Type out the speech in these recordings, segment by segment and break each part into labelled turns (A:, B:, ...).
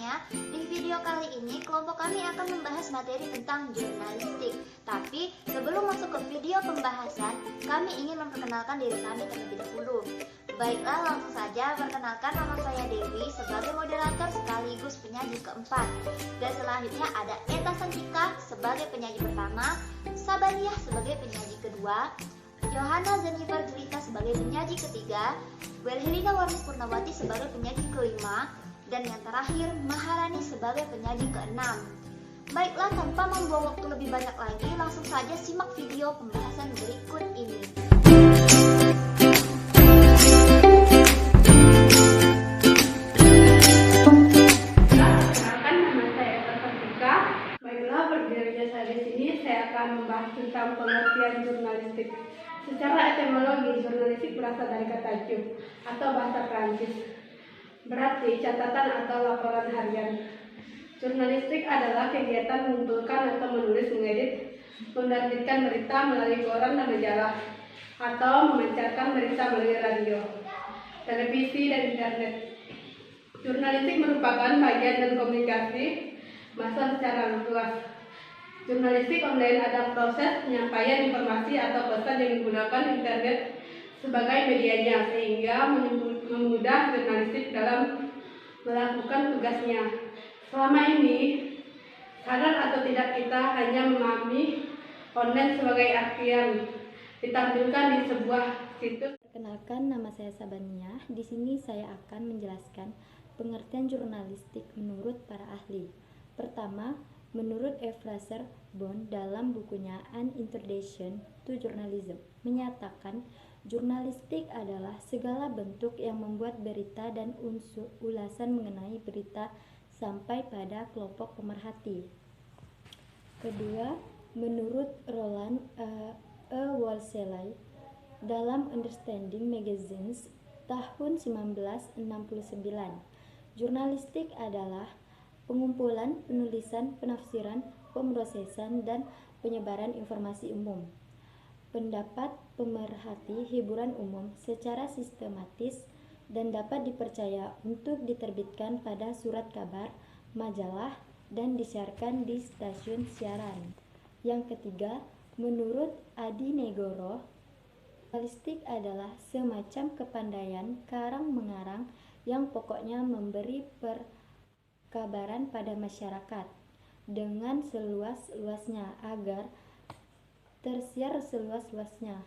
A: semuanya, di video kali ini kelompok kami akan membahas materi tentang jurnalistik. Tapi sebelum masuk ke video pembahasan, kami ingin memperkenalkan diri kami terlebih dahulu. Baiklah, langsung saja perkenalkan, nama saya Dewi sebagai moderator sekaligus penyaji keempat. Dan selanjutnya ada Eta Santika sebagai penyaji pertama, Sabaniah sebagai penyaji kedua, Yohana Zenifer Jelita sebagai penyaji ketiga, Welhelina Warnis Purnawati sebagai penyaji kelima, dan yang terakhir Maharani sebagai penyaji keenam. Baiklah, tanpa membuang waktu lebih banyak lagi, langsung saja simak video pembahasan berikut ini.
B: Perkenalkan, nama saya Eta Santika. Baiklah, berdirinya saya di sini, saya akan membahas tentang pengertian jurnalistik. Secara etimologi, jurnalistik berasal dari kata jur atau bahasa Prancis, berarti catatan atau laporan harian. Jurnalistik adalah kegiatan mengumpulkan atau menulis, mengedit, menerbitkan berita melalui koran dan majalah, atau memancarkan berita melalui radio, televisi, dan internet. Jurnalistik merupakan bagian dan komunikasi massa secara luas. Jurnalistik online adalah proses penyampaian informasi atau pesan yang menggunakan internet sebagai medianya, sehingga memudahkan jurnalistik dalam melakukan tugasnya. Selama ini, sadar atau tidak, kita hanya memahami online sebagai artian ditampilkan di sebuah situs.
C: Perkenalkan, nama saya Sabaniah. Di sini saya akan menjelaskan pengertian jurnalistik menurut para ahli. Pertama, menurut Fraser Bond dalam bukunya An Introduction to Journalism menyatakan jurnalistik adalah segala bentuk yang membuat berita dan ulasan mengenai berita sampai pada kelompok pemerhati. Kedua, menurut Roland Wolseley dalam Understanding Magazines tahun 1969, jurnalistik adalah pengumpulan, penulisan, penafsiran, pemrosesan, dan penyebaran informasi umum, pendapat pemerhati, hiburan umum secara sistematis dan dapat dipercaya untuk diterbitkan pada surat kabar, majalah, dan disiarkan di stasiun siaran. Yang ketiga, menurut Adi Negoro, jurnalistik adalah semacam kepandaian karang-mengarang yang pokoknya memberi kabaran pada masyarakat dengan seluas-luasnya agar tersiar seluas-luasnya.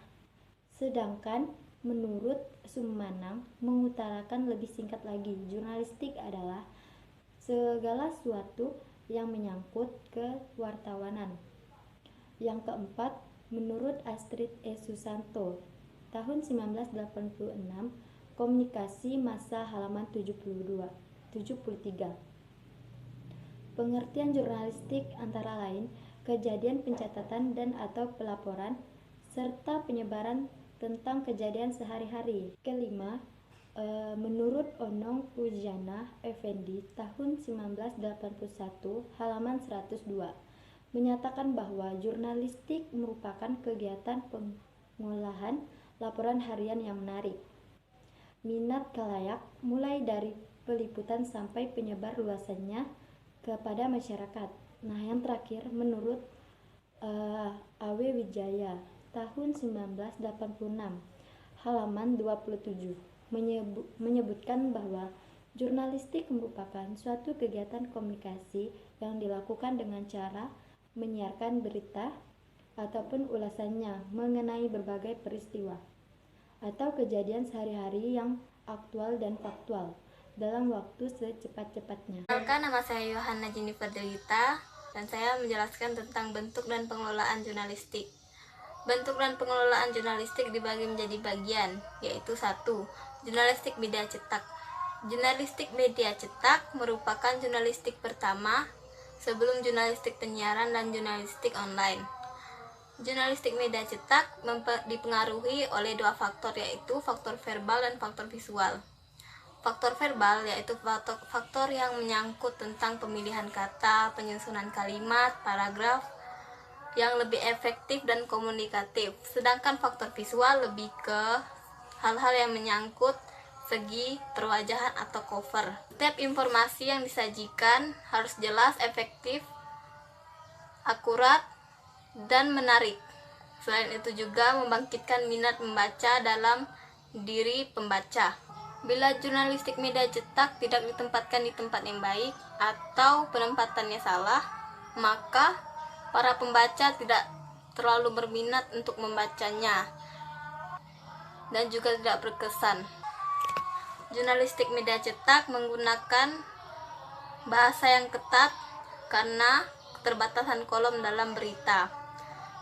C: Sedangkan menurut Sumanang mengutarakan lebih singkat lagi, jurnalistik adalah segala sesuatu yang menyangkut kewartawanan. Yang keempat, menurut Astrid E. Susanto tahun 1986, Komunikasi Massa halaman 73. Pengertian jurnalistik antara lain kejadian pencatatan dan atau pelaporan serta penyebaran tentang kejadian sehari-hari. Kelima, menurut Onong Pujana Effendi tahun 1981 halaman 102 menyatakan bahwa jurnalistik merupakan kegiatan pengolahan laporan harian yang menarik minat khalayak, mulai dari peliputan sampai penyebar luasannya kepada masyarakat. Nah, yang terakhir, menurut A.W. Wijaya tahun 1986 halaman 27 menyebutkan bahwa jurnalistik merupakan suatu kegiatan komunikasi yang dilakukan dengan cara menyiarkan berita ataupun ulasannya mengenai berbagai peristiwa atau kejadian sehari-hari yang aktual dan faktual dalam waktu secepat-cepatnya.
D: Perkenalkan, nama saya Yohana Zenifer Jelita dan saya menjelaskan tentang bentuk dan pengelolaan jurnalistik. Bentuk dan pengelolaan jurnalistik dibagi menjadi bagian, yaitu 1. Jurnalistik media cetak. Jurnalistik media cetak merupakan jurnalistik pertama sebelum jurnalistik penyiaran dan jurnalistik online. Jurnalistik media cetak dipengaruhi oleh dua faktor, yaitu faktor verbal dan faktor visual. Faktor verbal yaitu faktor yang menyangkut tentang pemilihan kata, penyusunan kalimat, paragraf yang lebih efektif dan komunikatif. Sedangkan faktor visual lebih ke hal-hal yang menyangkut segi perwajahan atau cover. Setiap informasi yang disajikan harus jelas, efektif, akurat, dan menarik. Selain itu juga membangkitkan minat membaca dalam diri pembaca. Bila jurnalistik media cetak tidak ditempatkan di tempat yang baik atau penempatannya salah, maka para pembaca tidak terlalu berminat untuk membacanya dan juga tidak berkesan. Jurnalistik media cetak menggunakan bahasa yang ketat karena keterbatasan kolom dalam berita,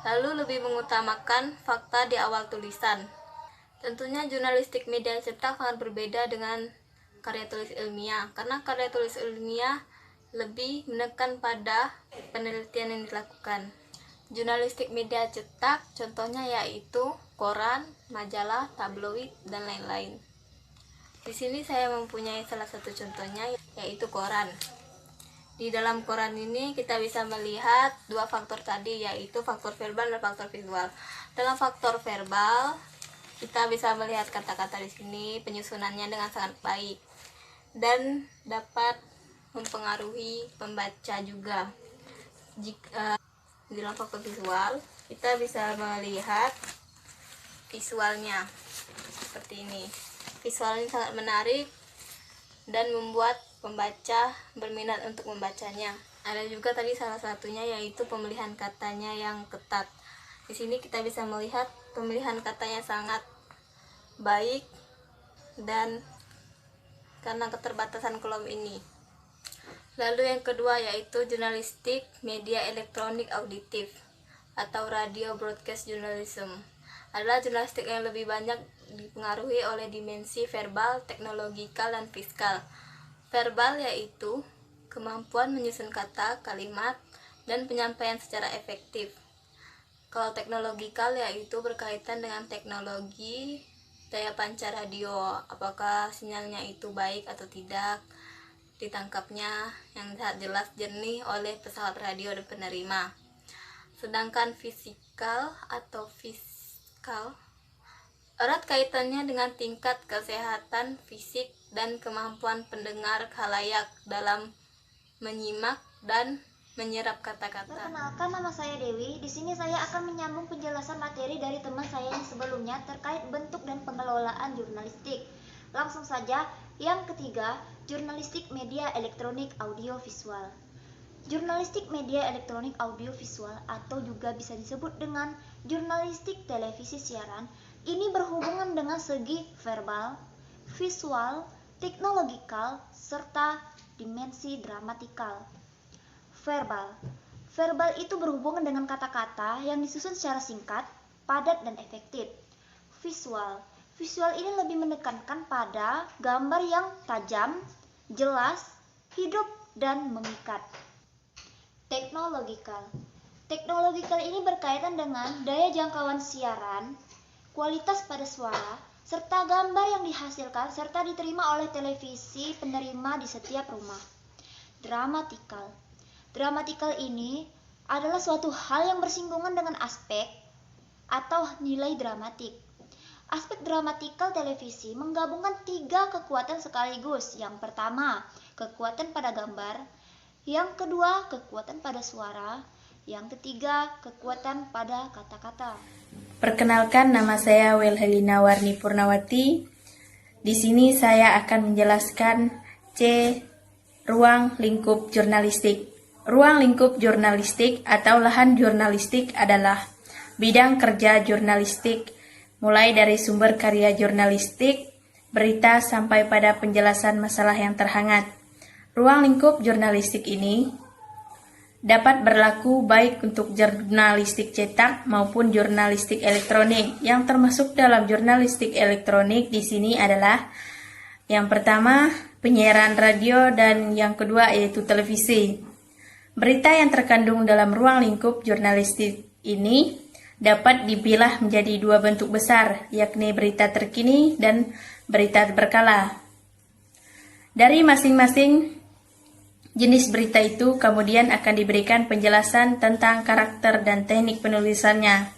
D: lalu lebih mengutamakan fakta di awal tulisan. Tentunya jurnalistik media cetak sangat berbeda dengan karya tulis ilmiah, karena karya tulis ilmiah lebih menekan pada penelitian yang dilakukan. Jurnalistik media cetak contohnya yaitu koran, majalah, tabloid, dan lain-lain. Di sini saya mempunyai salah satu contohnya yaitu koran. Di dalam koran ini kita bisa melihat dua faktor tadi, yaitu faktor verbal dan faktor visual. Dalam faktor verbal, kita bisa melihat kata-kata di sini penyusunannya dengan sangat baik dan dapat mempengaruhi pembaca juga. Jika di dalam faktor visual, kita bisa melihat visualnya seperti ini. Visualnya sangat menarik dan membuat pembaca berminat untuk membacanya. Ada juga tadi salah satunya yaitu pemilihan katanya yang ketat. Di sini kita bisa melihat pemilihan katanya sangat baik dan karena keterbatasan kolom ini. Lalu yang kedua yaitu jurnalistik media elektronik auditif atau radio broadcast journalism. Adalah jurnalistik yang lebih banyak dipengaruhi oleh dimensi verbal, teknologikal, dan fiskal. Verbal yaitu kemampuan menyusun kata, kalimat, dan penyampaian secara efektif. Kalau teknologikal yaitu berkaitan dengan teknologi daya pancar radio, apakah sinyalnya itu baik atau tidak, ditangkapnya yang jelas jernih oleh pesawat radio dan penerima. Sedangkan fisikal atau fiskal erat kaitannya dengan tingkat kesehatan fisik dan kemampuan pendengar khalayak dalam menyimak dan menyerap kata-kata.
A: Perkenalkan, nama saya Dewi. Di sini saya akan menyambung penjelasan materi dari teman saya yang sebelumnya terkait bentuk dan pengelolaan jurnalistik. Langsung saja, yang ketiga, jurnalistik media elektronik audiovisual. Jurnalistik media elektronik audiovisual atau juga bisa disebut dengan jurnalistik televisi siaran ini berhubungan dengan segi verbal, visual, teknologikal, serta dimensi dramatikal. Verbal. Verbal itu berhubungan dengan kata-kata yang disusun secara singkat, padat, dan efektif. Visual. Visual ini lebih menekankan pada gambar yang tajam, jelas, hidup, dan memikat. Teknologikal. Teknologikal ini berkaitan dengan daya jangkauan siaran, kualitas pada suara, serta gambar yang dihasilkan serta diterima oleh televisi penerima di setiap rumah. Dramatikal. Dramatikal ini adalah suatu hal yang bersinggungan dengan aspek atau nilai dramatik. Aspek dramatikal televisi menggabungkan 3 kekuatan sekaligus. Yang pertama, kekuatan pada gambar. Yang kedua, kekuatan pada suara. Yang ketiga, kekuatan pada kata-kata.
E: Perkenalkan, nama saya Welhelina Warni Purnawati. Di sini saya akan menjelaskan ruang lingkup jurnalistik. Ruang lingkup jurnalistik atau lahan jurnalistik adalah bidang kerja jurnalistik, mulai dari sumber karya jurnalistik, berita, sampai pada penjelasan masalah yang terhangat. Ruang lingkup jurnalistik ini dapat berlaku baik untuk jurnalistik cetak maupun jurnalistik elektronik. Yang termasuk dalam jurnalistik elektronik di sini adalah yang pertama, penyiaran radio, dan yang kedua yaitu televisi. Berita yang terkandung dalam ruang lingkup jurnalistik ini dapat dipilah menjadi 2 bentuk besar, yakni berita terkini dan berita berkala. Dari masing-masing jenis berita itu kemudian akan diberikan penjelasan tentang karakter dan teknik penulisannya.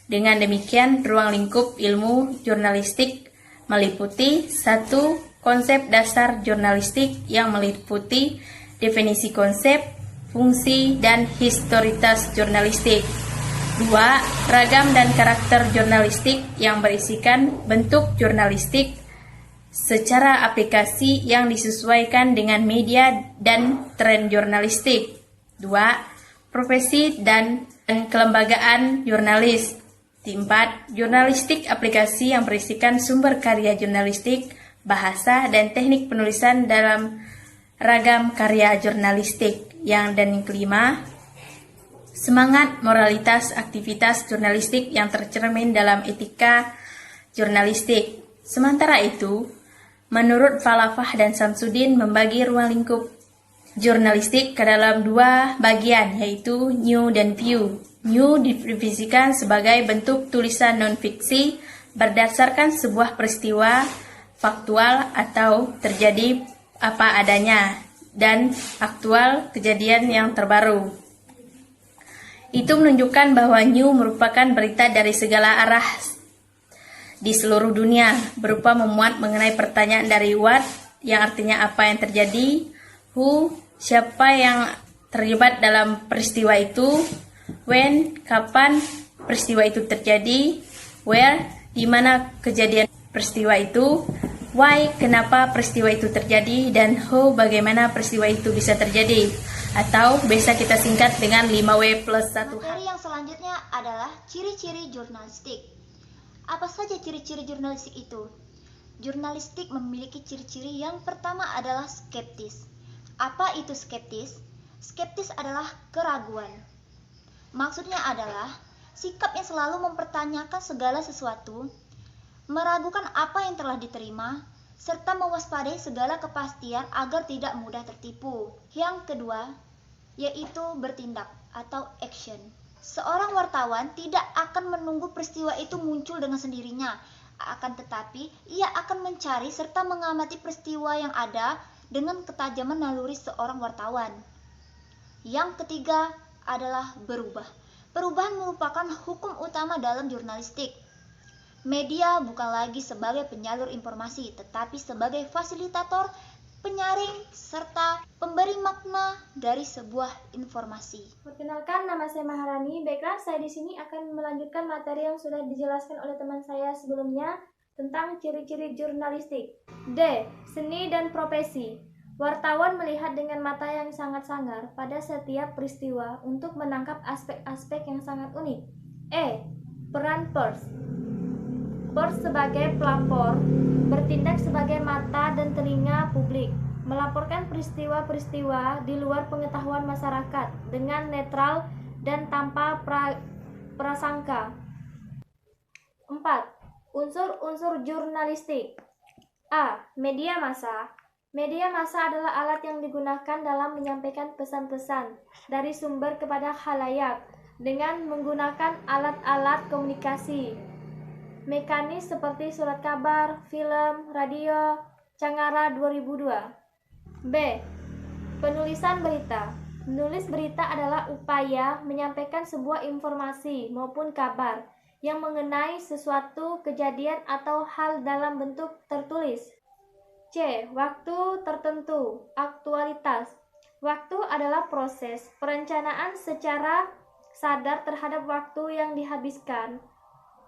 E: Dengan demikian, ruang lingkup ilmu jurnalistik meliputi 1. Konsep dasar jurnalistik yang meliputi definisi konsep, fungsi, dan historitas jurnalistik. 2. Ragam dan karakter jurnalistik yang berisikan bentuk jurnalistik secara aplikasi yang disesuaikan dengan media dan tren jurnalistik. 2. Profesi dan kelembagaan jurnalis. 4. Jurnalistik aplikasi yang berisikan sumber karya jurnalistik, bahasa, dan teknik penulisan dalam ragam karya jurnalistik. Dan yang kelima, semangat moralitas aktivitas jurnalistik yang tercermin dalam etika jurnalistik. Sementara itu, menurut Falafah dan Samsudin membagi ruang lingkup jurnalistik ke dalam 2 bagian, yaitu new dan view. New didefinisikan sebagai bentuk tulisan non-fiksi berdasarkan sebuah peristiwa faktual atau terjadi apa adanya, dan aktual kejadian yang terbaru. Itu menunjukkan bahwa new merupakan berita dari segala arah di seluruh dunia, berupa memuat mengenai pertanyaan dari what, yang artinya apa yang terjadi, who, siapa yang terlibat dalam peristiwa itu, when, kapan peristiwa itu terjadi, where, di mana kejadian peristiwa itu, why, kenapa peristiwa itu terjadi, dan how, bagaimana peristiwa itu bisa terjadi, atau bisa kita singkat dengan 5W plus 1H.
A: Materi yang selanjutnya adalah ciri-ciri jurnalistik. Apa saja ciri-ciri jurnalistik itu? Jurnalistik memiliki ciri-ciri yang pertama adalah skeptis. Apa itu skeptis? Skeptis adalah keraguan. Maksudnya adalah sikap yang selalu mempertanyakan segala sesuatu, meragukan apa yang telah diterima, serta mewaspadai segala kepastian agar tidak mudah tertipu. Yang kedua, yaitu bertindak atau action. Seorang wartawan tidak akan menunggu peristiwa itu muncul dengan sendirinya, akan tetapi ia akan mencari serta mengamati peristiwa yang ada dengan ketajaman naluri seorang wartawan. Yang ketiga adalah berubah. Perubahan merupakan hukum utama dalam jurnalistik. Media bukan lagi sebagai penyalur informasi, tetapi sebagai fasilitator, penyaring, serta pemberi makna dari sebuah informasi.
C: Perkenalkan, nama saya Maharani. Baiklah, saya di sini akan melanjutkan materi yang sudah dijelaskan oleh teman saya sebelumnya tentang ciri-ciri jurnalistik. D. Seni dan profesi. Wartawan melihat dengan mata yang sangat sangar pada setiap peristiwa untuk menangkap aspek-aspek yang sangat unik. E. Peran pers. Pers sebagai pelapor, bertindak sebagai mata dan telinga publik, melaporkan peristiwa-peristiwa di luar pengetahuan masyarakat dengan netral dan tanpa prasangka. 4. Unsur-unsur jurnalistik. A. Media massa. Media massa adalah alat yang digunakan dalam menyampaikan pesan-pesan dari sumber kepada khalayak dengan menggunakan alat-alat komunikasi mekanis seperti surat kabar, film, radio, Cangara 2002. B. Penulisan berita. Menulis berita adalah upaya menyampaikan sebuah informasi maupun kabar yang mengenai sesuatu kejadian atau hal dalam bentuk tertulis. C. Waktu tertentu. Aktualitas. Waktu adalah proses perencanaan secara sadar terhadap waktu yang dihabiskan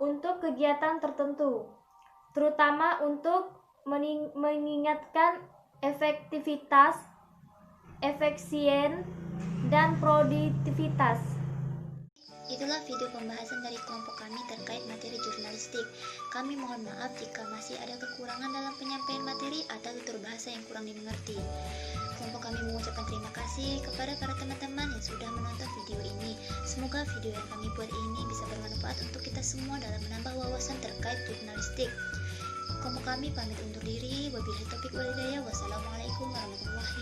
C: untuk kegiatan tertentu, terutama untuk mengingatkan efektivitas, efisien, dan produktivitas.
A: Itulah video pembahasan dari kelompok kami terkait materi jurnalistik. Kami mohon maaf jika masih ada kekurangan dalam penyampaian materi atau tutur bahasa yang kurang dimengerti. Kelompok kami mengucapkan terima kasih kepada para teman-teman yang sudah menonton video ini. Semoga video yang kami buat ini bisa bermanfaat untuk kita semua dalam menambah wawasan terkait jurnalistik. Kelompok kami pamit undur diri. Wabillahi taufiq wal hidayah. Wassalamualaikum warahmatullahi